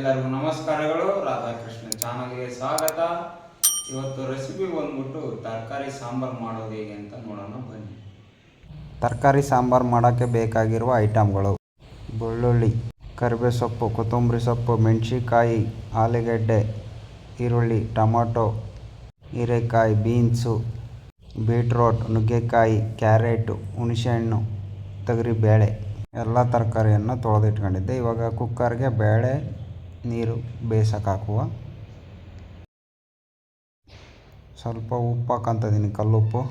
ಎಲ್ಲರಿಗೂ ನಮಸ್ಕಾರಗಳು. ರಾಧಾಕೃಷ್ಣ ಚಾನಲ್ಗೆ ಸ್ವಾಗತ. ಇವತ್ತು ರೆಸಿಪಿ ಬಂದ್ಬಿಟ್ಟು ತರಕಾರಿ ಸಾಂಬಾರು ಮಾಡೋದು ಹೇಗೆ ಅಂತ ನೋಡೋಣ ಬನ್ನಿ. ತರಕಾರಿ ಸಾಂಬಾರು ಮಾಡೋಕ್ಕೆ ಬೇಕಾಗಿರುವ ಐಟಮ್ಗಳು: ಬೆಳ್ಳುಳ್ಳಿ, ಕರಿಬೇವು ಸೊಪ್ಪು, ಕೊತ್ತಂಬರಿ ಸೊಪ್ಪು, ಮೆಣಸಿನ್ಕಾಯಿ, ಆಲೂಗಡ್ಡೆ, ಈರುಳ್ಳಿ, ಟೊಮೊಟೊ, ಹೀರೆಕಾಯಿ, ಬೀನ್ಸು, ಬೀಟ್ರೋಟ್, ನುಗ್ಗೆಕಾಯಿ, ಕ್ಯಾರೆಟು, ಹುಣಸೆಹಣ್ಣು, ತೊಗರಿಬೇಳೆ. ಎಲ್ಲ ತರಕಾರಿಯನ್ನು ತೊಳೆದಿಟ್ಕೊಂಡಿದ್ದೆ. ಇವಾಗ ಕುಕ್ಕರ್ಗೆ ಬೇಳೆ ನೀರು ಬೇಯಿಸೋಕೆ ಹಾಕುವ. ಸ್ವಲ್ಪ ಉಪ್ಪು ಹಾಕಂತಿದ್ದೀನಿ, ಕಲ್ಲುಪ್ಪು.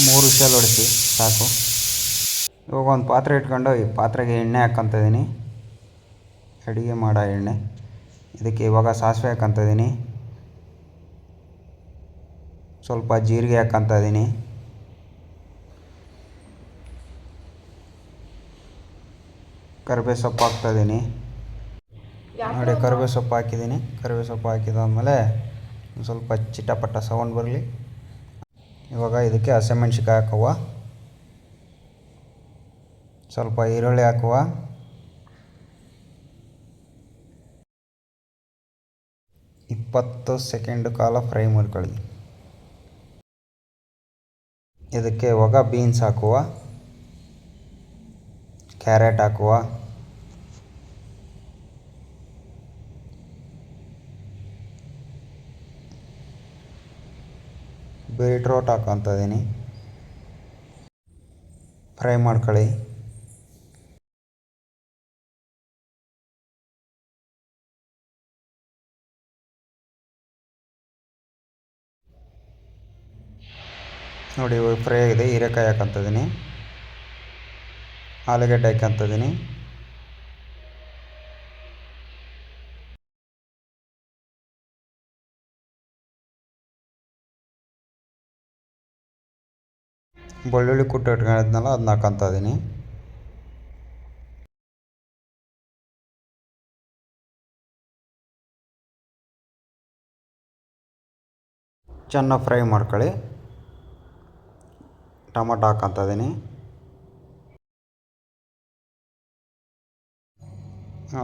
3 ವಿಷಲ್ ಹೊಡಿಸಿ ಸಾಕು. ಇವಾಗ ಒಂದು ಪಾತ್ರೆ ಇಟ್ಕೊಂಡು ಈ ಪಾತ್ರೆಗೆ ಎಣ್ಣೆ ಹಾಕ್ಕೊತಿದ್ದೀನಿ, ಅಡುಗೆ ಮಾಡೋ ಎಣ್ಣೆ. ಇದಕ್ಕೆ ಇವಾಗ ಸಾಸಿವೆ ಹಾಕ್ಕೊತಿದ್ದೀನಿ, ಸ್ವಲ್ಪ ಜೀರಿಗೆ ಹಾಕ್ಕೊತಿದ್ದೀನಿ, ಕರಿಬೇವು ಸೊಪ್ಪು ಹಾಕ್ತಾಯಿದ್ದೀನಿ. ನೋಡಿ, ಕರಿಬೇವು ಸೊಪ್ಪು ಹಾಕಿದ್ದೀನಿ. ಕರಿಬೇವು ಸೊಪ್ಪು ಹಾಕಿದಾದ್ಮೇಲೆ ಸ್ವಲ್ಪ ಚಿಟಪಟ ಸೌಂಡ್ ಬರಲಿ. ಇವಾಗ ಇದಕ್ಕೆ ಹಸಿಮೆಣ್ಸಿನ್ಕಾಯಿ ಹಾಕುವ, ಸ್ವಲ್ಪ ಈರುಳ್ಳಿ ಹಾಕುವ, ಇಪ್ಪತ್ತು ಸೆಕೆಂಡ್ ಕಾಲ ಫ್ರೈ ಮಾಡ್ಕೊಳ್ಳಿ. ಇದಕ್ಕೆ ಇವಾಗ ಬೀನ್ಸ್ ಹಾಕುವ, ಕ್ಯಾರೆಟ್ ಹಾಕುವ, ಬೀಟ್ರೋಟ್ ಹಾಕ್ಕೊತಿದ್ದೀನಿ, ಫ್ರೈ ಮಾಡ್ಕೊಳ್ಳಿ. ನೋಡಿ, ಇವಾಗ ಫ್ರೈ ಆಗಿದೆ. ಹೀರೆಕಾಯಿ ಹಾಕ್ಕೊತಿದ್ದೀನಿ, ಆಲೂಗಡ್ಡೆ ಹಾಕ್ಕೊತಿದ್ದೀನಿ, ಬೆಳ್ಳುಳ್ಳಿ ಕುಟ್ಟು ಇಟ್ಕೊಂಡಿದ್ನಲ್ಲ ಅದನ್ನ ಹಾಕ್ಕೊತಿದ್ದೀನಿ. ಚೆನ್ನಾಗಿ ಫ್ರೈ ಮಾಡ್ಕೊಳ್ಳಿ. ಟೊಮೊಟೊ ಹಾಕ್ಕೊತಿದ್ದೀನಿ,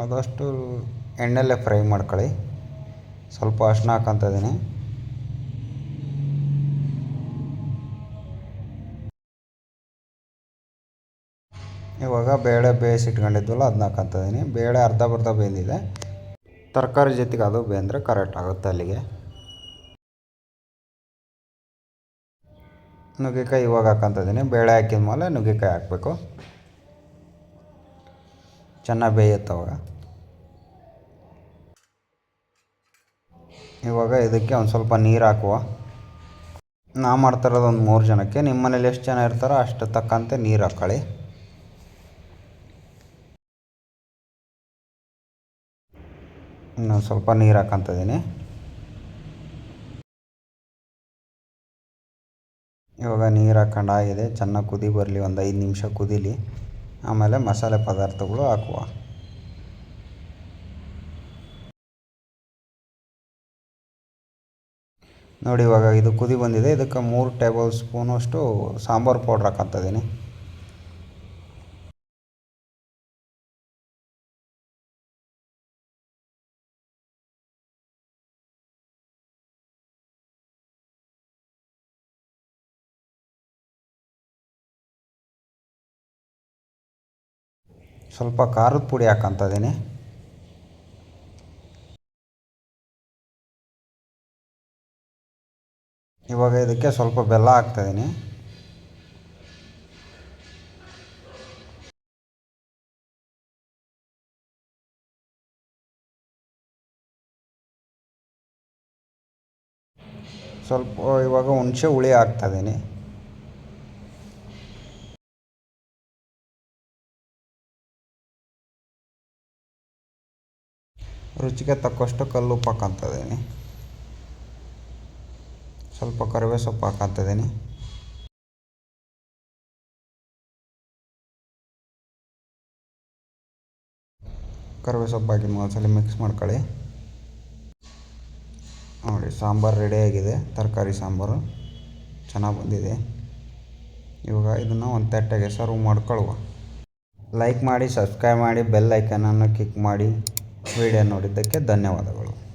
ಆದಷ್ಟು ಎಣ್ಣೆಲ್ಲೇ ಫ್ರೈ ಮಾಡ್ಕೊಳ್ಳಿ. ಸ್ವಲ್ಪ ಅರಿಶಿನ ಹಾಕ್ಕೊತಿದ್ದೀನಿ, ಇವಾಗ ಬೇಳೆ ಬೇಯಿಸಿಟ್ಕೊಂಡಿದ್ವಲ್ಲ ಅದನ್ನ ಹಾಕ್ಕೊತಿದ್ದೀನಿ. ಬೇಳೆ ಅರ್ಧ ಬರ್ಧ ಬೆಂದಿದೆ. ತರಕಾರಿ ಜೊತೆಗೆ ಅದು ಬೆಂದರೆ ಕರೆಕ್ಟ್ ಆಗುತ್ತೆ ಅಲ್ಲಿಗೆ. ನುಗ್ಗೆಕಾಯಿ ಇವಾಗ ಹಾಕ್ಕೊತಿದ್ದೀನಿ. ಬೇಳೆ ಹಾಕಿದ ಮೇಲೆ ನುಗ್ಗೆಕಾಯಿ ಹಾಕಬೇಕು, ಚೆನ್ನಾಗಿ ಬೇಯುತ್ತೆ ಅವಾಗ. ಇವಾಗ ಇದಕ್ಕೆ ಒಂದು ಸ್ವಲ್ಪ ನೀರು ಹಾಕುವ. ನಾ ಮಾಡ್ತಾಯಿರೋದು ಒಂದು 3 ಜನಕ್ಕೆ. ನಿಮ್ಮ ಮನೇಲಿ ಎಷ್ಟು ಜನ ಇರ್ತಾರೋ ಅಷ್ಟು ತಕ್ಕಂತೆ ನೀರು ಹಾಕ್ಕೊಳ್ಳಿ. ಇನ್ನೊಂದು ಸ್ವಲ್ಪ ನೀರು ಹಾಕ್ಕೊತಿದ್ದೀನಿ. ಇವಾಗ ನೀರು ಹಾಕ್ಕೊಂಡಾಗಿದೆ. ಚೆನ್ನಾಗಿ ಕುದಿ ಬರಲಿ, ಒಂದು 5 ನಿಮಿಷ ಕುದೀಲಿ. ಆಮೇಲೆ ಮಸಾಲೆ ಪದಾರ್ಥಗಳು ಹಾಕುವ. ನೋಡಿ, ಇವಾಗ ಇದು ಕುದಿ ಬಂದಿದೆ. ಇದಕ್ಕೆ 3 ಟೇಬಲ್ ಸ್ಪೂನಷ್ಟು ಸಾಂಬಾರು ಪೌಡ್ರ್ ಹಾಕ್ಕೊತಿದ್ದೀನಿ. ಸ್ವಲ್ಪ ಖಾರದ ಪುಡಿ ಹಾಕ್ಕೊತಿದ್ದೀನಿ, ಇವಾಗ ಇದಕ್ಕೆ ಸ್ವಲ್ಪ ಬೆಲ್ಲ ಹಾಕ್ತಾಯಿದ್ದೀನಿ. ಸ್ವಲ್ಪ ಇವಾಗ ಹುಣಸೆ ಹುಳಿ ಹಾಕ್ತಾಯಿದ್ದೀನಿ. ರುಚಿಗೆ ತಕ್ಕಷ್ಟು ಕಲ್ಲುಪ್ಪು ಹಾಕ್ಕೊತಿದ್ದೀನಿ. ಸ್ವಲ್ಪ ಕರಿಬೇವು ಸೊಪ್ಪು ಹಾಕ್ಕೊತಿದ್ದೀನಿ. ಕರಿಬೇವು ಸೊಪ್ಪು ಹಾಕಿ ಒಂದ್ಸಲ ಮಿಕ್ಸ್ ಮಾಡ್ಕೊಳ್ಳಿ. ನೋಡಿ, ಸಾಂಬಾರು ರೆಡಿಯಾಗಿದೆ. ತರಕಾರಿ ಸಾಂಬಾರು ಚೆನ್ನಾಗಿ ಬಂದಿದೆ. ಇವಾಗ ಇದನ್ನು ಒಂದು ತಟ್ಟೆಗೆ ಸರ್ವ್ ಮಾಡ್ಕೊಳ್ಳುವ. ಲೈಕ್ ಮಾಡಿ, ಸಬ್ಸ್ಕ್ರೈಬ್ ಮಾಡಿ, ಬೆಲ್ ಐಕನನ್ನು ಕ್ಲಿಕ್ ಮಾಡಿ. ವಿಡಿಯೋ ನೋಡಿದ್ದಕ್ಕೆ ಧನ್ಯವಾದಗಳು.